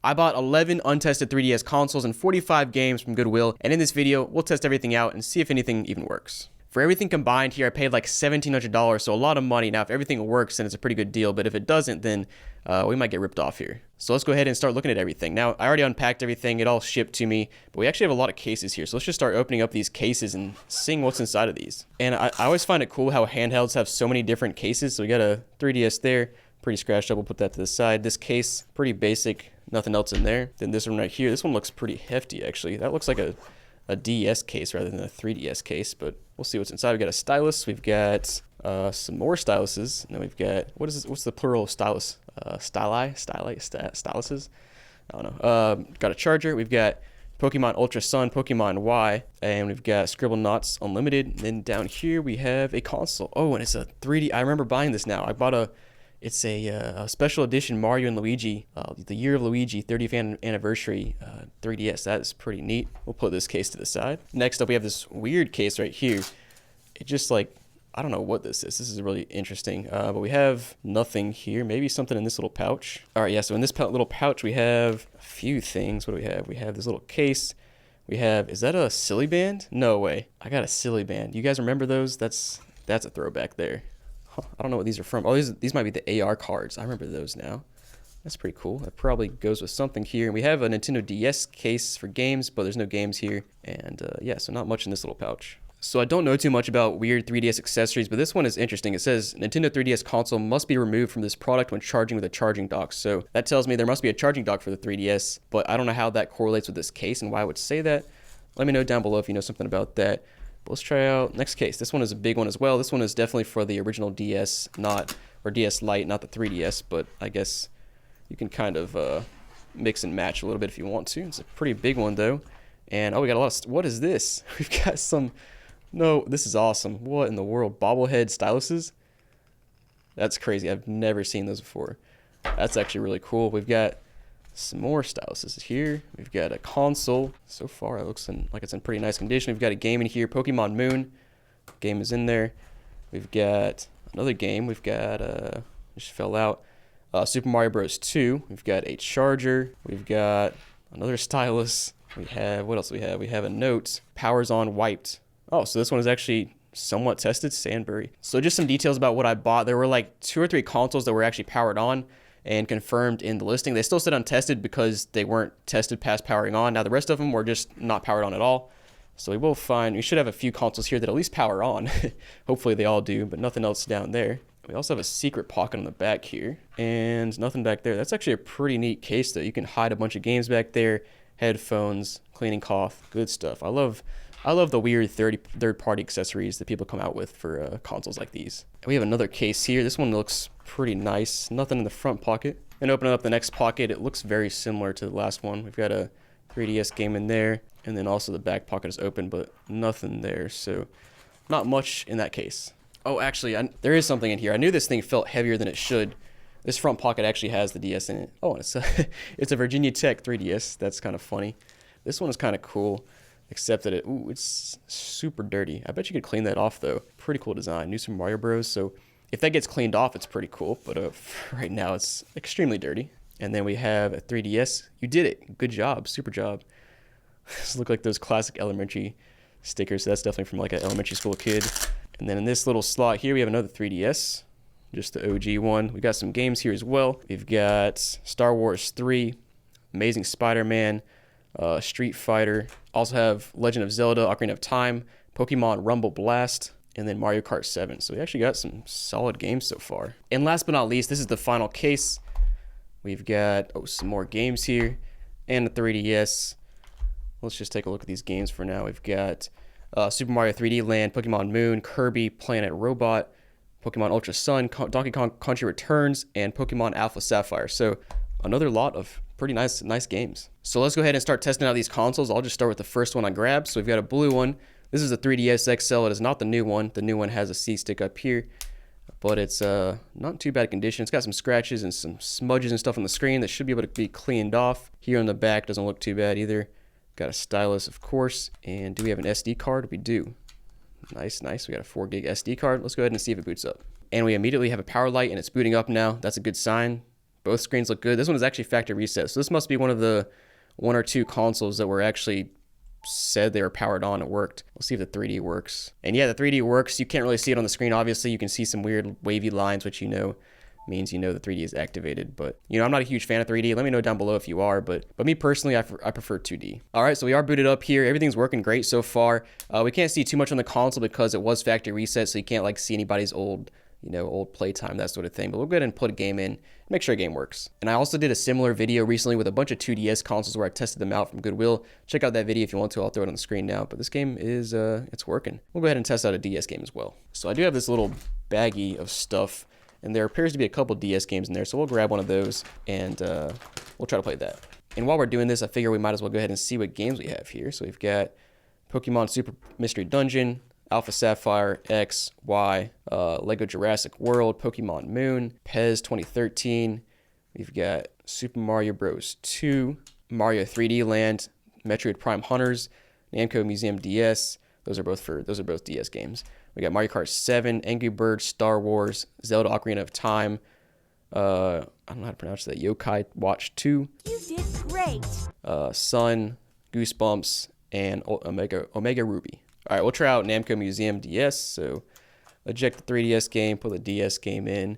I bought 11 untested 3DS consoles and 45 games from Goodwill, and in this video, we'll test everything out and see if anything even works. For everything combined here, I paid like $1,700, so a lot of money. Now, if everything works, then it's a pretty good deal, but if it doesn't, then we might get ripped off here. So let's go ahead and start looking at everything. Now, I already unpacked everything. It all shipped to me, but we actually have a lot of cases here. So let's just start opening up these cases and seeing what's inside of these. And I always find it cool how handhelds have so many different cases. So we got a 3DS there, pretty scratched up. We'll put that to the side. This case, pretty basic, nothing else in there. Then this one right here, this one looks pretty hefty, actually. That looks like a DS case rather than a 3DS case, but we'll see what's inside. We've got a stylus. We've got some more styluses. And then we've got, what is this? What's the plural of stylus? Styluses? I don't know. Got a charger. We've got Pokemon Ultra Sun, Pokemon Y, and we've got Scribble Knots Unlimited. And then down here we have a console. Oh, and it's a 3D. I remember buying this now. I bought it's a special edition Mario and Luigi, the Year of Luigi 30th anniversary 3DS. That is pretty neat. We'll put this case to the side. Next up, we have this weird case right here. It just like, I don't know what this is. This is really interesting, but we have nothing here. Maybe something in this little pouch. All right, yeah, so in this little pouch, we have a few things. What do we have? We have this little case. We have, is that a silly band? No way. I got a silly band. You guys remember those? That's a throwback there. I don't know what these are from. Oh, these might be the AR cards. I remember those now. That's pretty cool. That probably goes with something here. And we have a Nintendo DS case for games, but there's no games here. And yeah, so not much in this little pouch. So I don't know too much about weird 3DS accessories, but this one is interesting. It says Nintendo 3DS console must be removed from this product when charging with a charging dock. So that tells me there must be a charging dock for the 3DS, but I don't know how that correlates with this case and why I would say that. Let me know down below if you know something about that. But let's try out next case. This one is a big one as well. This one is definitely for the original DS, or DS Lite, not the 3DS, but I guess you can kind of mix and match a little bit if you want to. It's a pretty big one though. And oh, we got a lot of, what is this? We've got some, no, this is awesome. What in the world? Bobblehead styluses? That's crazy. I've never seen those before. That's actually really cool. We've got some more styluses here. We've got a console. So far, it looks like it's in pretty nice condition. We've got a game in here, Pokemon Moon. Game is in there. We've got another game. We've got, just fell out, Super Mario Bros. 2. We've got a charger. We've got another stylus. We have, what else do we have? We have a note. Powers on wiped. Oh, so this one is actually somewhat tested. Sandbury. So just some details about what I bought. There were like 2 or 3 consoles that were actually powered on and confirmed in the listing. They still said untested because they weren't tested past powering on. Now the rest of them were just not powered on at all. So we should have a few consoles here that at least power on. Hopefully they all do, but nothing else down there. We also have a secret pocket on the back here and nothing back there. That's actually a pretty neat case though. You can hide a bunch of games back there, headphones, cleaning cloth, good stuff. I love the weird third-party accessories that people come out with for consoles like these. We have another case here. This one looks pretty nice. Nothing in the front pocket. And opening up the next pocket, it looks very similar to the last one. We've got a 3DS game in there, and then also the back pocket is open, but nothing there. So not much in that case. Oh, actually, there is something in here. I knew this thing felt heavier than it should. This front pocket actually has the DS in it. Oh, and it's a Virginia Tech 3DS. That's kind of funny. This one is kind of cool. Except that it's super dirty. I bet you could clean that off though. Pretty cool design. New Super Mario Bros. So if that gets cleaned off, it's pretty cool. But right now, it's extremely dirty. And then we have a 3DS. You did it. Good job. Super job. These look like those classic elementary stickers. So that's definitely from like an elementary school kid. And then in this little slot here, we have another 3DS. Just the OG one. We got some games here as well. We've got Star Wars 3, Amazing Spider-Man, Street Fighter. Also have Legend of Zelda, Ocarina of Time, Pokemon Rumble Blast, and then Mario Kart 7. So we actually got some solid games so far. And last but not least, this is the final case. We've got some more games here and the 3DS. Let's just take a look at these games for now. We've got Super Mario 3D Land, Pokemon Moon, Kirby Planet Robot, Pokemon Ultra Sun, Donkey Kong Country Returns, and Pokemon Alpha Sapphire. So another lot of pretty nice games. So let's go ahead and start testing out these consoles. I'll just start with the first one I grabbed. So we've got a blue one. This is a 3DS XL. It is not the new one. The new one has a C-stick up here, but it's not too bad condition. It's got some scratches and some smudges and stuff on the screen that should be able to be cleaned off. Here on the back doesn't look too bad either. Got a stylus, of course. And do we have an SD card? We do. Nice. We got a 4 gig SD card. Let's go ahead and see if it boots up. And we immediately have a power light and it's booting up now. That's a good sign. Both screens look good. This one is actually factory reset, so this must be one of the 1 or 2 consoles that were actually said they were powered on. It worked. We'll see if the 3D works. And yeah, the 3D works. You can't really see it on the screen. Obviously, you can see some weird wavy lines, which means the 3D is activated. But I'm not a huge fan of 3D. Let me know down below if you are. But me personally, I prefer 2D. All right, so we are booted up here. Everything's working great so far. We can't see too much on the console because it was factory reset, so you can't like see anybody's old old playtime, that sort of thing. But we'll go ahead and put a game in, make sure a game works. And I also did a similar video recently with a bunch of 2DS consoles where I tested them out from Goodwill. Check out that video if you want to. I'll throw it on the screen now. But this game is, it's working. We'll go ahead and test out a DS game as well. So I do have this little baggie of stuff, and there appears to be a couple DS games in there. So we'll grab one of those, and we'll try to play that. And while we're doing this, I figure we might as well go ahead and see what games we have here. So we've got Pokemon Super Mystery Dungeon, Alpha Sapphire, X, Y, Lego Jurassic World, Pokemon Moon, PES 2013. We've got Super Mario Bros. 2, Mario 3D Land, Metroid Prime Hunters, Namco Museum DS. Those are both DS games. We got Mario Kart 7, Angry Birds, Star Wars, Zelda Ocarina of Time. I don't know how to pronounce that. Yokai Watch 2. You did great. Sun, Goosebumps, and Omega Ruby. All right, we'll try out Namco Museum DS. So eject the 3DS game, put the DS game in,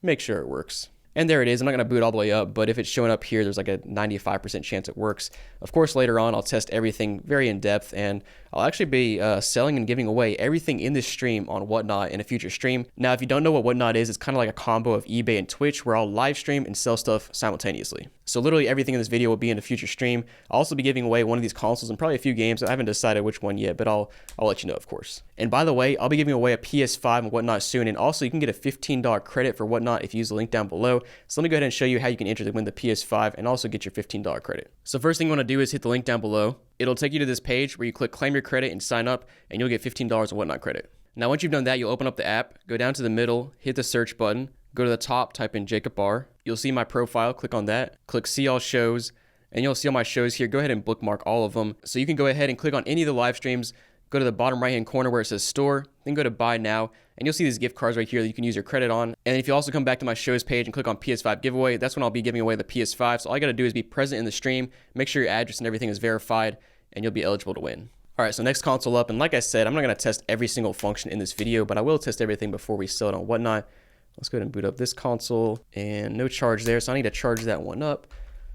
make sure it works. And there it is. I'm not going to boot all the way up, but if it's showing up here, there's like a 95% chance it works. Of course, later on, I'll test everything very in depth, and I'll actually be selling and giving away everything in this stream on Whatnot in a future stream. Now, if you don't know what Whatnot is, it's kind of like a combo of eBay and Twitch where I'll live stream and sell stuff simultaneously. So literally everything in this video will be in a future stream. I'll also be giving away one of these consoles and probably a few games. I haven't decided which one yet, but I'll let you know, of course. And by the way, I'll be giving away a PS5 and Whatnot soon, and also you can get a $15 credit for Whatnot if you use the link down below. So let me go ahead and show you how you can enter to win the PS5 and also get your $15 credit. So first thing you want to do is hit the link down below. It'll take you to this page where you click claim your credit and sign up, and you'll get $15 of Whatnot credit. Now once you've done that, you'll open up the app, go down to the middle, hit the search button, go to the top, type in Jacob Barr. You'll see my profile, click on that, click see all shows, and you'll see all my shows here. Go ahead and bookmark all of them. So you can go ahead and click on any of the live streams, go to the bottom right hand corner where it says store, then go to buy now, and you'll see these gift cards right here that you can use your credit on. And if you also come back to my shows page and click on PS5 giveaway, that's when I'll be giving away the PS5. So all you gotta do is be present in the stream, make sure your address and everything is verified, and you'll be eligible to win. All right, so next console up, and like I said, I'm not gonna test every single function in this video, but I will test everything before we sell it on Whatnot. Let's go ahead and boot up this console, and no charge there, so I need to charge that one up.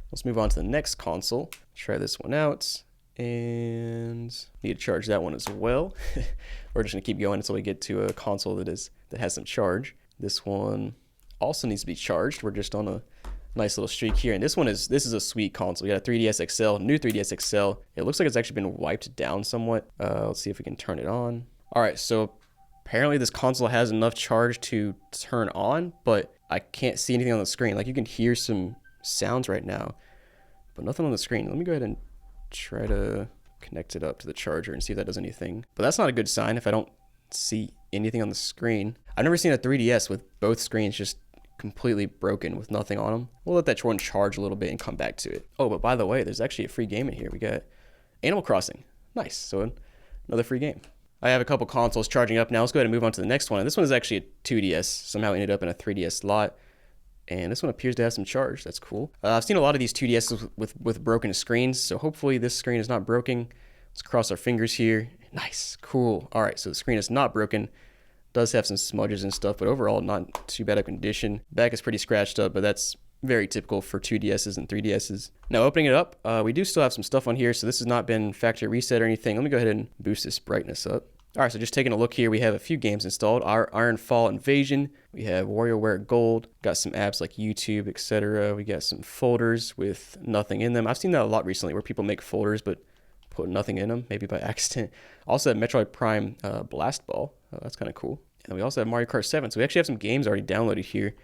Let's move on to the next console. Try this one out, and need to charge that one as well. We're just gonna keep going until we get to a console that has some charge. This one also needs to be charged. We're just on a nice little streak here, and this is a sweet console. We got a 3DS XL, new 3DS XL. It looks like it's actually been wiped down somewhat. Let's see if we can turn it on. All right, so apparently this console has enough charge to turn on, but I can't see anything on the screen. Like you can hear some sounds right now, but nothing on the screen. Let me go ahead and try to connect it up to the charger and see if that does anything. But that's not a good sign if I don't see anything on the screen. I've never seen a 3DS with both screens just completely broken with nothing on them. We'll let that one charge a little bit and come back to it. Oh, but by the way, there's actually a free game in here. We got Animal Crossing. Nice. So another free game. I have a couple consoles charging up now. Let's go ahead and move on to the next one. And this one is actually a 2DS. Somehow ended up in a 3DS slot. And this one appears to have some charge. That's cool. I've seen a lot of these 2DSs with broken screens. So hopefully this screen is not broken. Let's cross our fingers here. Nice. Cool. All right. So the screen is not broken. Does have some smudges and stuff, but overall not too bad of condition. Back is pretty scratched up, but that's very typical for 2DSs and 3DSs. Now opening it up, we do still have some stuff on here, so this has not been factory reset or anything. Let me go ahead and boost this brightness up. All right, so just taking a look here, we have a few games installed. Our Ironfall Invasion, we have WarioWare Gold, got some apps like YouTube, etc. We got some folders with nothing in them. I've seen that a lot recently where people make folders but put nothing in them, maybe by accident. Also have Metroid Prime Blast Ball. That's kind of cool. And we also have Mario Kart 7. So we actually have some games already downloaded here.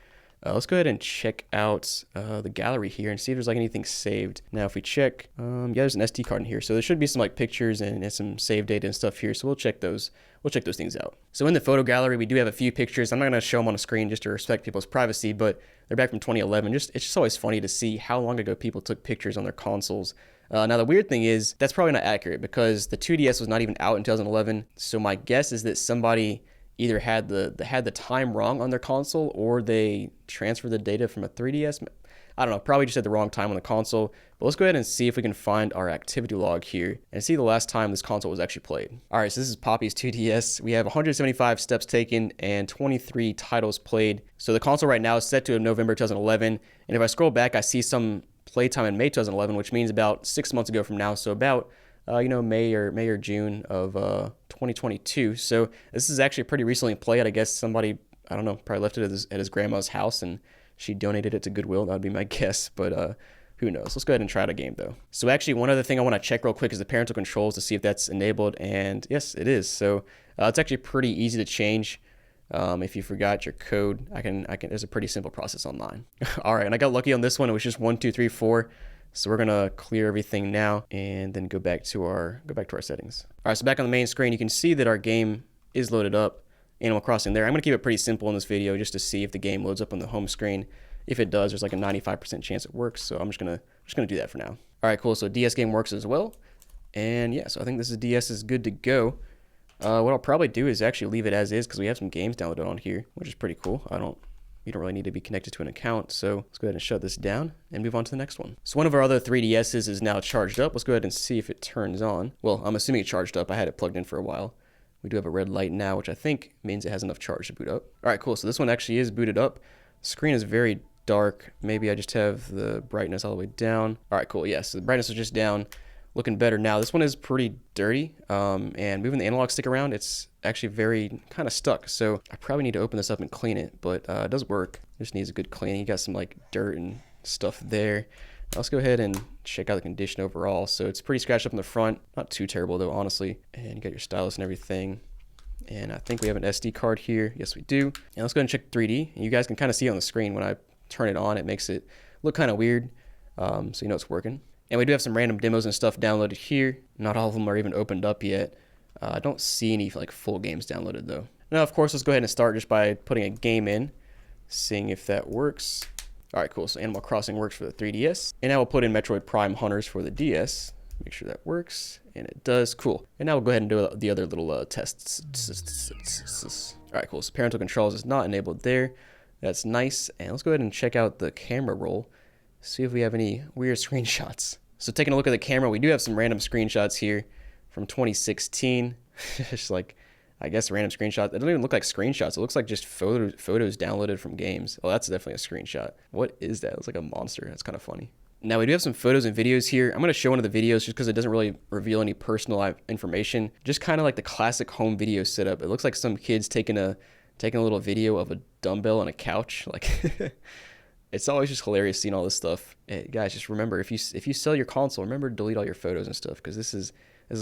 Let's go ahead and check out the gallery here and see if there's like anything saved. Now, if we check, yeah, there's an SD card in here. So there should be some like pictures and some save data and stuff here. So we'll check those things out. So in the photo gallery, we do have a few pictures. I'm not going to show them on a screen just to respect people's privacy, but they're back from 2011. It's just always funny to see how long ago people took pictures on their consoles. Now, the weird thing is that's probably not accurate because the 2DS was not even out in 2011. So my guess is that somebody either had the time wrong on their console or they transferred the data from a 3DS. I don't know, probably just at the wrong time on the console. But let's go ahead and see if we can find our activity log here and see the last time this console was actually played. All right, so this is Poppy's 2DS. We have 175 steps taken and 23 titles played. So the console right now is set to November 2011. And if I scroll back, I see some playtime in May 2011, which means about 6 months ago from now. So about May or June of 2022. So this is actually pretty recently played. I guess somebody, I don't know, probably left it at his grandma's house and she donated it to Goodwill. That would be my guess, but who knows? Let's go ahead and try the game though. So actually, one other thing I want to check real quick is the parental controls to see if that's enabled, and yes, it is. So it's actually pretty easy to change. If you forgot your code, I can. There's a pretty simple process online. All right, and I got lucky on this one. It was just 1, 2, 3, 4. So we're gonna clear everything now and then go back to our settings. All right, so back on the main screen, you can see that our game is loaded up. Animal Crossing there. I'm gonna keep it pretty simple in this video just to see if the game loads up on the home screen. If it does, there's like a 95% chance it works. So I'm just gonna do that for now. All right, cool. So DS game works as well. And yeah, so I think DS is good to go. What I'll probably do is actually leave it as is because we have some games downloaded on here, which is pretty cool. You don't really need to be connected to an account. So let's go ahead and shut this down and move on to the next one. So one of our other 3DSs is now charged up. Let's go ahead and see if it turns on. Well, I'm assuming it charged up. I had it plugged in for a while. We do have a red light now, which I think means it has enough charge to boot up. All right, cool. So this one actually is booted up. The screen is very dark. Maybe I just have the brightness all the way down. All right, cool. Yes, so the brightness is just down. Looking better now. This one is pretty dirty, and moving the analog stick around, it's actually very kind of stuck. So I probably need to open this up and clean it, but it does work. It just needs a good cleaning. You got some like dirt and stuff there. Let's go ahead and check out the condition overall. So it's pretty scratched up in the front. Not too terrible though, honestly. And you got your stylus and everything. And I think we have an SD card here. Yes, we do. And let's go ahead and check 3D. And you guys can kind of see on the screen when I turn it on, it makes it look kind of weird. So you know it's working. And we do have some random demos and stuff downloaded here. Not all of them are even opened up yet. I don't see any like full games downloaded though. Now, of course, let's go ahead and start just by putting a game in, seeing if that works. All right, cool. So Animal Crossing works for the 3DS. And now we'll put in Metroid Prime Hunters for the DS. Make sure that works. And it does. Cool. And now we'll go ahead and do the other little tests. All right, cool. So parental controls is not enabled there. That's nice. And let's go ahead and check out the camera roll. See if we have any weird screenshots. So taking a look at the camera, we do have some random screenshots here from 2016. Just like, I guess, random screenshots. It doesn't even look like screenshots. It looks like just photos downloaded from games. Oh, that's definitely a screenshot. What is that? It's like a monster. That's kind of funny. Now, we do have some photos and videos here. I'm going to show one of the videos just because it doesn't really reveal any personal information. Just kind of like the classic home video setup. It looks like some kids taking a little video of a dumbbell and a couch. Like, it's always just hilarious seeing all this stuff. Hey, guys, just remember, if you sell your console, remember to delete all your photos and stuff because this is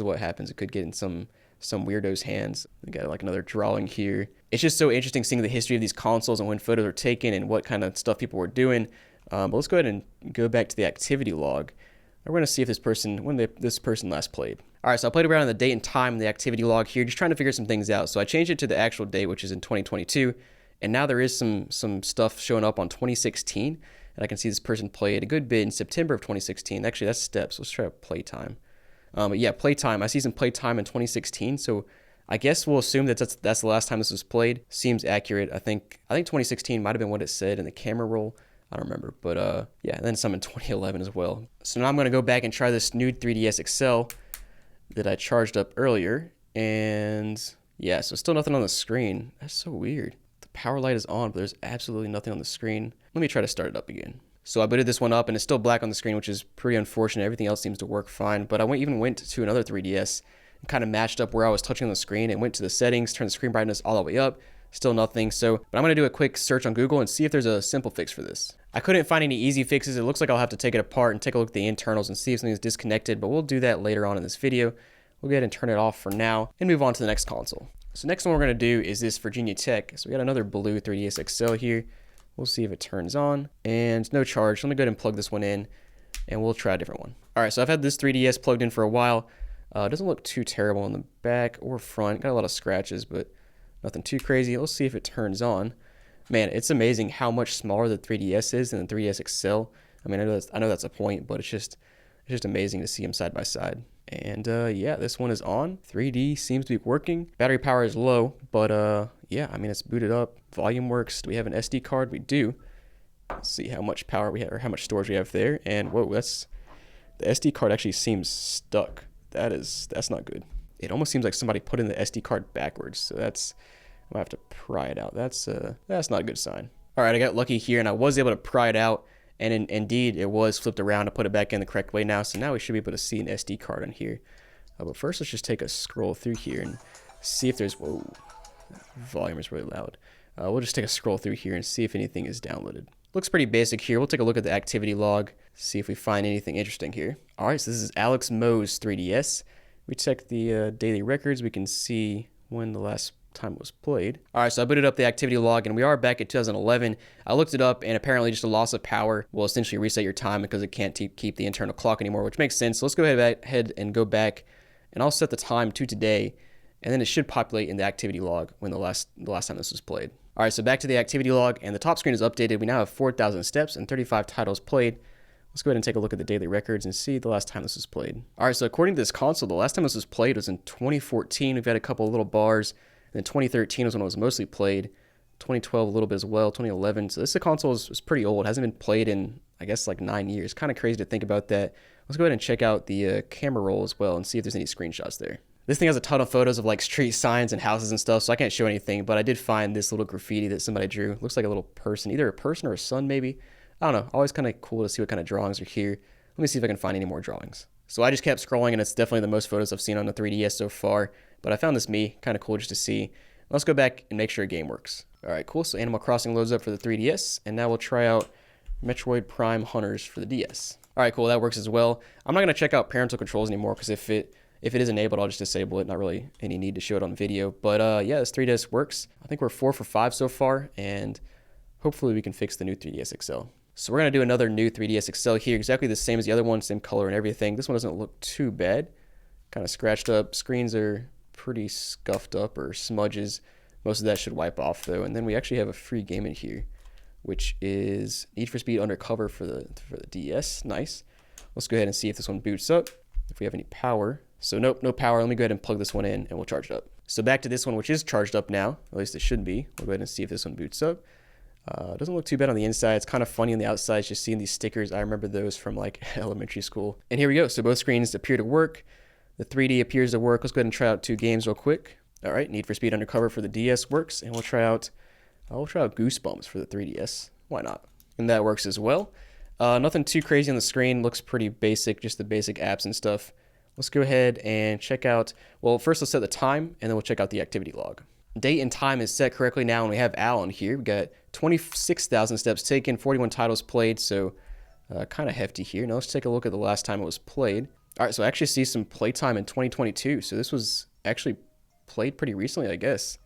what happens. It could get in some weirdo's hands. We got like another drawing here. It's just so interesting seeing the history of these consoles and when photos are taken and what kind of stuff people were doing. But let's go ahead and go back to the activity log. We're going to see if this person last played. All right, so I played around on the date and time in the activity log here, just trying to figure some things out. So I changed it to the actual date, which is in 2022. And now there is some stuff showing up on 2016. And I can see this person played a good bit in September of 2016. Actually, that's steps. Let's try playtime. But yeah, playtime. I see some playtime in 2016. So I guess we'll assume that that's the last time this was played. Seems accurate. I think 2016 might have been what it said in the camera roll. I don't remember. But yeah, and then some in 2011 as well. So now I'm going to go back and try this new 3DS XL that I charged up earlier. And yeah, so still nothing on the screen. That's so weird. The power light is on, but there's absolutely nothing on the screen. Let me try to start it up again. So I booted this one up and it's still black on the screen, which is pretty unfortunate. Everything else seems to work fine, but I even went to another 3DS and kind of matched up where I was touching on the screen and went to the settings, turned the screen brightness all the way up, still nothing. So, but I'm going to do a quick search on Google and see if there's a simple fix for this. I couldn't find any easy fixes. It looks like I'll have to take it apart and take a look at the internals and see if something's disconnected, but we'll do that later on in this video. We'll go ahead and turn it off for now and move on to the next console. So next one we're going to do is this Virginia Tech. So we got another blue 3DS XL here. We'll see if it turns on and no charge. Let me go ahead and plug this one in and we'll try a different one. All right, so I've had this 3DS plugged in for a while. It doesn't look too terrible in the back or front. Got a lot of scratches, but nothing too crazy. Let's see if it turns on. Man, it's amazing how much smaller the 3DS is than the 3DS XL. I mean, I know that's a point, but it's just amazing to see them side by side. And yeah, this one is on. 3D seems to be working. Battery power is low, but yeah, I mean, it's booted up. Volume works. Do we have an SD card? We do. Let's see how much power we have, or how much storage we have there. And whoa, that's the SD card actually seems stuck. That's not good. It almost seems like somebody put in the SD card backwards. So that's, I'm gonna have to pry it out. That's not a good sign. All right, I got lucky here and I was able to pry it out. And indeed, it was flipped around to put it back in the correct way now. So now we should be able to see an SD card on here. But first, let's just take a scroll through here and see if there's, whoa, volume is really loud. We'll just take a scroll through here and see if anything is downloaded. Looks pretty basic here. We'll take a look at the activity log, see if we find anything interesting here. All right, so this is Alex Moe's 3DS. We check the daily records. We can see when the last time it was played. All right, so I booted up the activity log and we are back at 2011. I looked it up and apparently just a loss of power will essentially reset your time because it can't keep the internal clock anymore, which makes sense. So let's go ahead and go back and I'll set the time to today and then it should populate in the activity log when the last time this was played. All right, so back to the activity log and the top screen is updated. We now have 4,000 steps and 35 titles played. Let's go ahead and take a look at the daily records and see the last time this was played. All right, so according to this console, the last time this was played was in 2014. We've had a couple of little bars. And then 2013 was when it was mostly played. 2012 a little bit as well. 2011. So this console is pretty old. It hasn't been played in, I guess, like 9 years. Kind of crazy to think about that. Let's go ahead and check out the camera roll as well and see if there's any screenshots there. This thing has a ton of photos of like street signs and houses and stuff, so I can't show anything, but I did find this little graffiti that somebody drew. Looks like a little person, either a person or a sun maybe. I don't know. Always kind of cool to see what kind of drawings are here. Let me see if I can find any more drawings. So I just kept scrolling and it's definitely the most photos I've seen on the 3DS so far, but I found this kind of cool just to see. Let's go back and make sure a game works. All right, cool. So Animal Crossing loads up for the 3DS, and now we'll try out Metroid Prime Hunters for the DS. All right, cool. That works as well. I'm not going to check out parental controls anymore because if it is enabled, I'll just disable it. Not really any need to show it on video. But yeah, this 3DS works. I think we're 4 for 5 so far, and hopefully we can fix the new 3DS XL. So we're going to do another new 3DS XL here, exactly the same as the other one, same color and everything. This one doesn't look too bad. Kind of scratched up. Screens are pretty scuffed up or smudges. Most of that should wipe off though. And then we actually have a free game in here, which is Need for Speed Undercover for the DS. Nice. Let's go ahead and see if this one boots up, if we have any power. So nope, no power. Let me go ahead and plug this one in and we'll charge it up. So back to this one, which is charged up now. At least it should be. We'll go ahead and see if this one boots up. Doesn't look too bad on the inside. It's kind of funny on the outside, just seeing these stickers. I remember those from like elementary school. And here we go. So both screens appear to work. The 3D appears to work. Let's go ahead and try out 2 games real quick. All right, Need for Speed Undercover for the DS works, and we'll try out Goosebumps for the 3DS. Why not? And that works as well. Nothing too crazy on the screen. Looks pretty basic, just the basic apps and stuff. Let's go ahead and check out, well, first let's set the time, and then we'll check out the activity log. Date and time is set correctly now, and we have Al on here. We got 26,000 steps taken, 41 titles played, so kind of hefty here. Now let's take a look at the last time it was played. All right, so I actually see some playtime in 2022, so this was actually played pretty recently, I guess.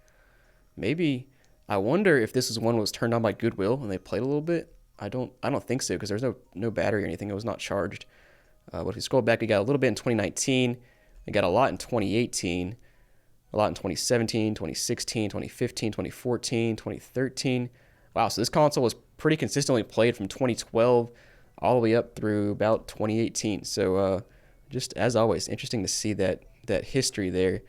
Maybe, I wonder if this is one that was turned on by Goodwill and they played a little bit. I don't think so because there's no battery or anything. It was not charged. But if we scroll back, we got a little bit in 2019. We got a lot in 2018. A lot in 2017, 2016, 2015, 2014, 2013. Wow, so this console was pretty consistently played from 2012 all the way up through about 2018. So just as always, interesting to see that history there.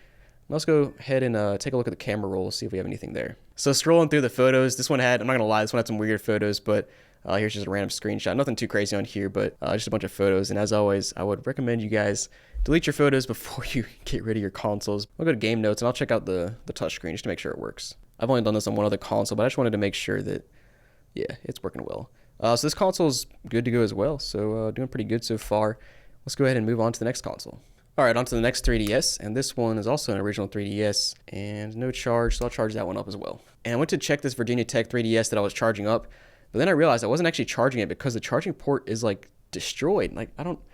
Let's go ahead and take a look at the camera roll, see if we have anything there. So scrolling through the photos, this one had, I'm not going to lie, this one had some weird photos, but here's just a random screenshot. Nothing too crazy on here, but just a bunch of photos. And as always, I would recommend you guys delete your photos before you get rid of your consoles. I'll go to game notes and I'll check out the touchscreen just to make sure it works. I've only done this on one other console, but I just wanted to make sure that, yeah, it's working well. So this console's good to go as well. So doing pretty good so far. Let's go ahead and move on to the next console. All right, on to the next 3DS, and this one is also an original 3DS, and no charge, so I'll charge that one up as well. And I went to check this Virginia Tech 3DS that I was charging up, but then I realized I wasn't actually charging it because the charging port is like destroyed. Like, I don't know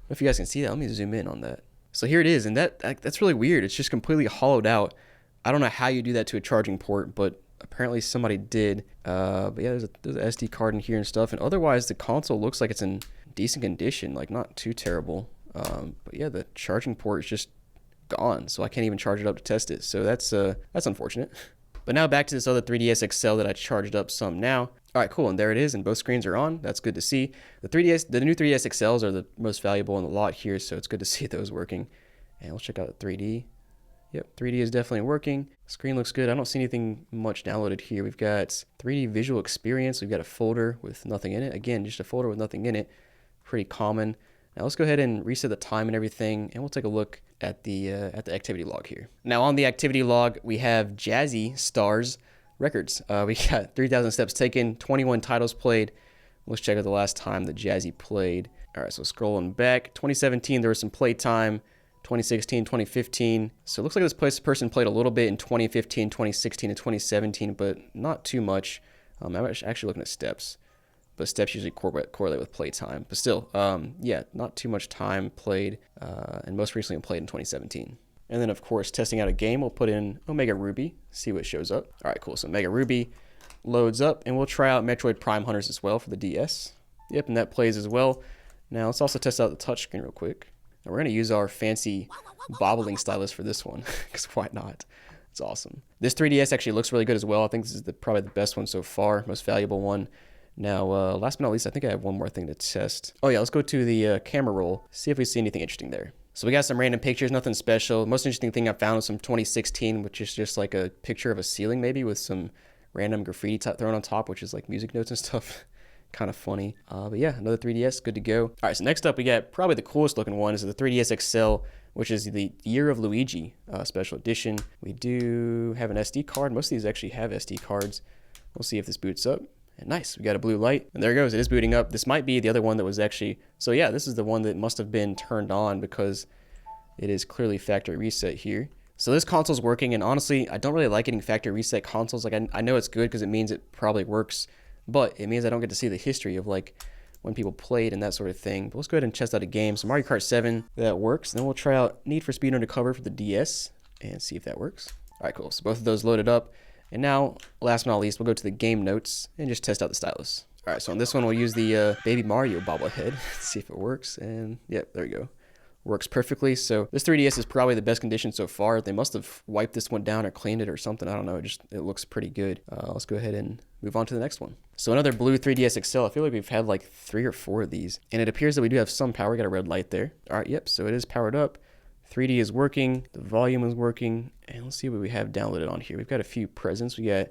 if you guys can see that. Let me zoom in on that. So here it is, and that's really weird. It's just completely hollowed out. I don't know how you do that to a charging port, but apparently somebody did. But yeah, there's an SD card in here and stuff, and otherwise the console looks like it's in decent condition, like not too terrible. But yeah, the charging port is just gone, so I can't even charge it up to test it. So that's unfortunate. But now back to this other 3DS XL that I charged up some now. All right, cool, and there it is, and both screens are on. That's good to see. The new 3DS XLs are the most valuable in the lot here, so it's good to see those working. And we'll check out the 3D. Yep, 3D is definitely working. Screen looks good. I don't see anything much downloaded here. We've got 3D visual experience. We've got a folder with nothing in it. Again, just a folder with nothing in it. Pretty common. Now let's go ahead and reset the time and everything, and we'll take a look at the activity log here. Now on the activity log, we have Jazzy Stars records. We got 3,000 steps taken, 21 titles played. Let's check out the last time that Jazzy played. All right, so scrolling back, 2017 there was some play time. 2016, 2015. So it looks like this person played a little bit in 2015, 2016, and 2017, but not too much. I'm actually looking at steps, but steps usually correlate with play time. But still, yeah, not too much time played, and most recently played in 2017. And then, of course, testing out a game, we'll put in Omega Ruby, see what shows up. All right, cool. So Omega Ruby loads up, and we'll try out Metroid Prime Hunters as well for the DS. Yep, and that plays as well. Now let's also test out the touchscreen real quick. Now we're going to use our fancy bobbling stylus for this one, because why not? It's awesome. This 3DS actually looks really good as well. I think this is probably the best one so far, most valuable one. Now, last but not least, I think I have one more thing to test. Oh yeah, let's go to the camera roll, see if we see anything interesting there. So we got some random pictures, nothing special. The most interesting thing I found was from 2016, which is just like a picture of a ceiling maybe with some random graffiti thrown on top, which is like music notes and stuff. Kind of funny. But yeah, another 3DS, good to go. All right, so next up we got probably the coolest looking one is the 3DS XL, which is the Year of Luigi special edition. We do have an SD card. Most of these actually have SD cards. We'll see if this boots up. And nice, we got a blue light. And there it goes, it is booting up. This might be the other one that was actually, so yeah, this is the one that must have been turned on because it is clearly factory reset here. So this console's working, and honestly, I don't really like getting factory reset consoles. Like I know it's good because it means it probably works, but it means I don't get to see the history of like when people played and that sort of thing. But let's go ahead and test out a game. So Mario Kart 7, that works. Then we'll try out Need for Speed Undercover for the DS and see if that works. All right, cool. So both of those loaded up. And now, last but not least, we'll go to the game notes and just test out the stylus. All right, so on this one, we'll use the Baby Mario bobblehead. See if it works. And yep, there you go. Works perfectly. So this 3DS is probably the best condition so far. They must have wiped this one down or cleaned it or something. I don't know. It looks pretty good. Let's go ahead and move on to the next one. So another blue 3DS XL. I feel like we've had like 3 or 4 of these, and it appears that we do have some power. We got a red light there. All right, yep. So it is powered up. 3D is working. The volume is working, and let's see what we have downloaded on here. We've got a few presents. We got a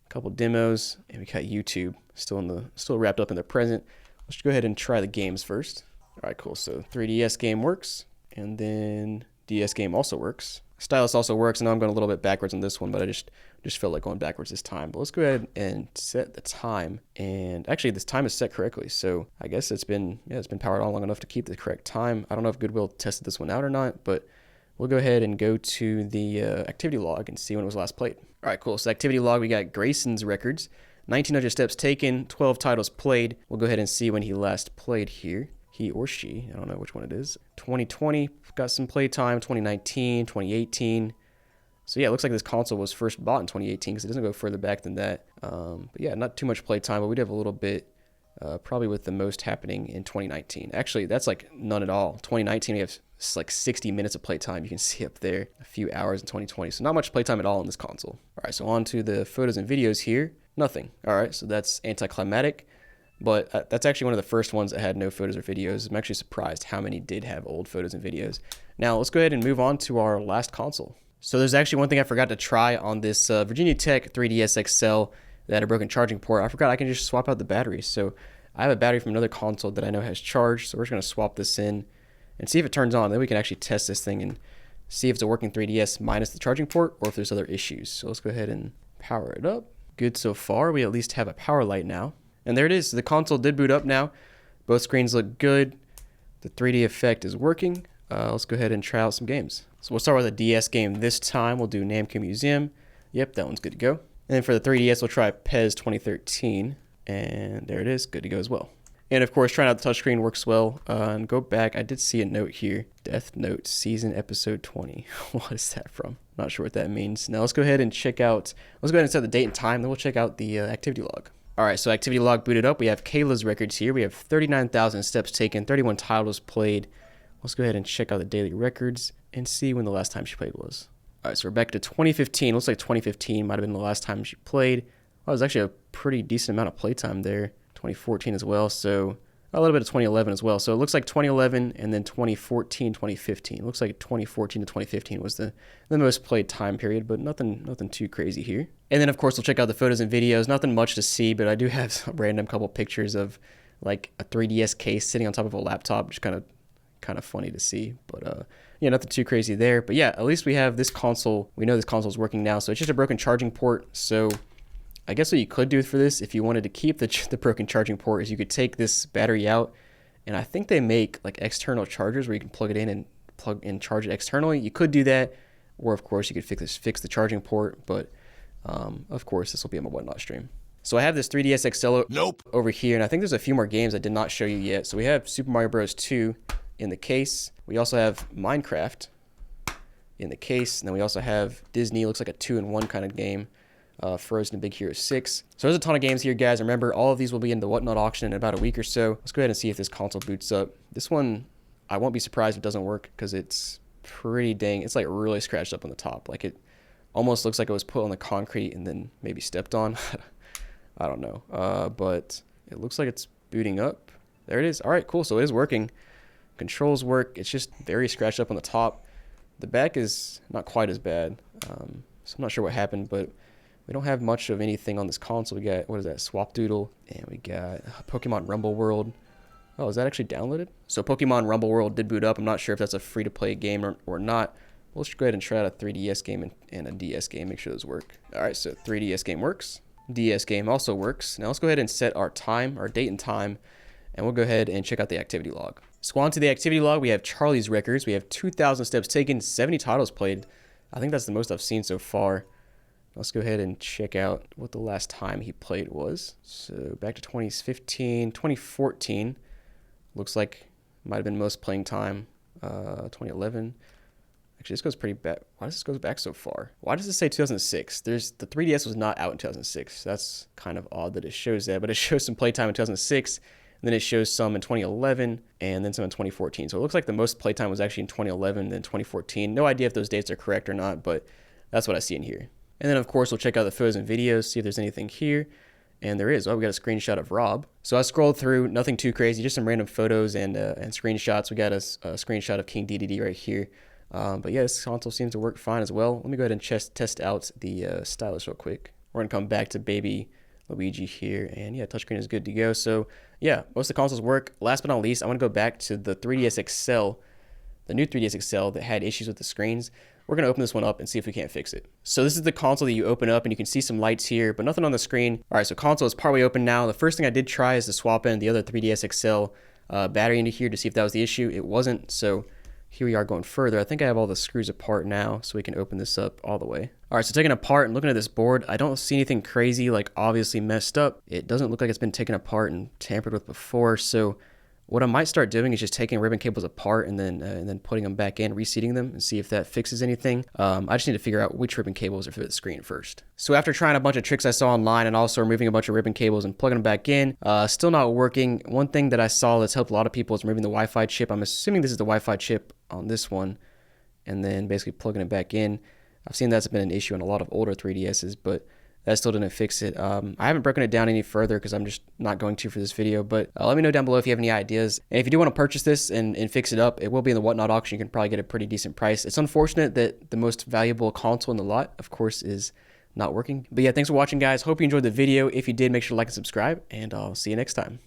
couple demos, and we got YouTube still wrapped up in the present. Let's go ahead and try the games first. All right, cool. So 3DS game works, and then DS game also works. Stylus also works. I know I'm going a little bit backwards on this one, but I just felt like going backwards this time. But let's go ahead and set the time. And actually, this time is set correctly. So I guess it's been powered on long enough to keep the correct time. I don't know if Goodwill tested this one out or not, but we'll go ahead and go to the activity log and see when it was last played. All right, cool. So activity log, we got Grayson's records. 1,900 steps taken, 12 titles played. We'll go ahead and see when he last played here. He or she, I don't know which one it is. 2020, got some play time. 2019, 2018. So yeah, it looks like this console was first bought in 2018 because it doesn't go further back than that. But yeah, not too much play time, but we do have a little bit, probably with the most happening in 2019. Actually, that's like none at all. 2019, we have like 60 minutes of play time. You can see up there, a few hours in 2020. So not much play time at all in this console. All right, so on to the photos and videos here. Nothing. All right, so that's anticlimactic. But that's actually one of the first ones that had no photos or videos. I'm actually surprised how many did have old photos and videos. Now let's go ahead and move on to our last console. So there's actually one thing I forgot to try on this Virginia Tech 3DS XL that had a broken charging port. I forgot I can just swap out the batteries. So I have a battery from another console that I know has charged. So we're just going to swap this in and see if it turns on. Then we can actually test this thing and see if it's a working 3DS minus the charging port or if there's other issues. So let's go ahead and power it up. Good so far. We at least have a power light now. And there it is. The console did boot up now. Both screens look good. The 3D effect is working. Let's go ahead and try out some games. So we'll start with a DS game this time. We'll do Namco Museum. Yep, that one's good to go. And then for the 3DS, we'll try PES 2013. And there it is. Good to go as well. And of course, trying out the touchscreen works well. And go back. I did see a note here. Death Note Season Episode 20. What is that from? Not sure what that means. Now let's go ahead and check out. Let's go ahead and set the date and time. Then we'll check out the activity log. All right, so activity log booted up. We have Kayla's records here. We have 39,000 steps taken, 31 titles played. Let's go ahead and check out the daily records and see when the last time she played was. All right, so we're back to 2015. Looks like 2015 might have been the last time she played. Well, it was actually a pretty decent amount of playtime there. 2014 as well. So, a little bit of 2011 as well. So it looks like 2011 and then 2014, 2015. It looks like 2014 to 2015 was the most played time period, but nothing too crazy here. And then of course we'll check out the photos and videos. Nothing much to see, but I do have a random couple pictures of like a 3DS case sitting on top of a laptop, which kind of funny to see. But yeah, nothing too crazy there. But yeah, at least we have this console. We know this console is working now. So it's just a broken charging port. So I guess what you could do for this, if you wanted to keep the broken charging port, is you could take this battery out, and I think they make like external chargers where you can plug it in and charge it externally. You could do that, or of course you could fix the charging port. But of course this will be on my Whatnot stream. So I have this 3DS XL over here, and I think there's a few more games I did not show you yet. So we have Super Mario Bros. 2 in the case. We also have Minecraft in the case, and then we also have Disney. Looks like a 2-in-1 kind of game. Frozen and Big Hero 6. So there's a ton of games here, guys. Remember, all of these will be in the Whatnot auction in about a week or so. Let's go ahead and see if this console boots up. This one, I won't be surprised if it doesn't work because it's pretty dang. It's like really scratched up on the top. Like it almost looks like it was put on the concrete and then maybe stepped on. I don't know. But it looks like it's booting up. There it is. All right, cool. So it is working. Controls work. It's just very scratched up on the top. The back is not quite as bad. So I'm not sure what happened, but we don't have much of anything on this console. We got, what is that, Swap Doodle, and we got Pokemon Rumble World. Oh, is that actually downloaded? So Pokemon Rumble World did boot up. I'm not sure if that's a free-to-play game or not. Let's go ahead and try out a 3DS game and a DS game, make sure those work. All right, so 3DS game works. DS game also works. Now let's go ahead and set our time, our date and time, and we'll go ahead and check out the activity log. So on to the activity log, we have Charlie's records. We have 2,000 steps taken, 70 titles played. I think that's the most I've seen so far. Let's go ahead and check out what the last time he played was. So back to 2015, 2014. Looks like might have been most playing time. 2011. Actually, this goes pretty back. Why does this go back so far? Why does it say 2006? The 3DS was not out in 2006. That's kind of odd that it shows that, but it shows some playtime in 2006. And then it shows some in 2011 and then some in 2014. So it looks like the most playtime was actually in 2011 and 2014. No idea if those dates are correct or not, but that's what I see in here. And then, of course, we'll check out the photos and videos, see if there's anything here. And there is. Oh, we got a screenshot of Rob. So I scrolled through, nothing too crazy, just some random photos and screenshots. We got a screenshot of King DDD right here. But yeah, this console seems to work fine as well. Let me go ahead and test out the stylus real quick. We're going to come back to baby Luigi here. And yeah, touchscreen is good to go. So yeah, most of the consoles work. Last but not least, I want to go back to the 3DS XL, the new 3DS XL that had issues with the screens. We're going to open this one up and see if we can't fix it. So this is the console that you open up, and you can see some lights here, but nothing on the screen. All right, so console is partly open now. The first thing I did try is to swap in the other 3DS XL battery into here to see if that was the issue. It wasn't, so here we are going further. I think I have all the screws apart now, so we can open this up all the way. All right, so taking it apart and looking at this board, I don't see anything crazy, like obviously messed up. It doesn't look like it's been taken apart and tampered with before, so what I might start doing is just taking ribbon cables apart and then putting them back in, reseating them, and see if that fixes anything. I just need to figure out which ribbon cables are for the screen first. So after trying a bunch of tricks I saw online and also removing a bunch of ribbon cables and plugging them back in, still not working. One thing that I saw that's helped a lot of people is removing the Wi-Fi chip. I'm assuming this is the Wi-Fi chip on this one, and then basically plugging it back in. I've seen that's been an issue on a lot of older 3DSs, but that still didn't fix it. I haven't broken it down any further because I'm just not going to for this video, but let me know down below if you have any ideas. And if you do want to purchase this and fix it up, it will be in the Whatnot auction. You can probably get a pretty decent price. It's unfortunate that the most valuable console in the lot, of course, is not working. But yeah, thanks for watching, guys. Hope you enjoyed the video. If you did, make sure to like and subscribe, and I'll see you next time.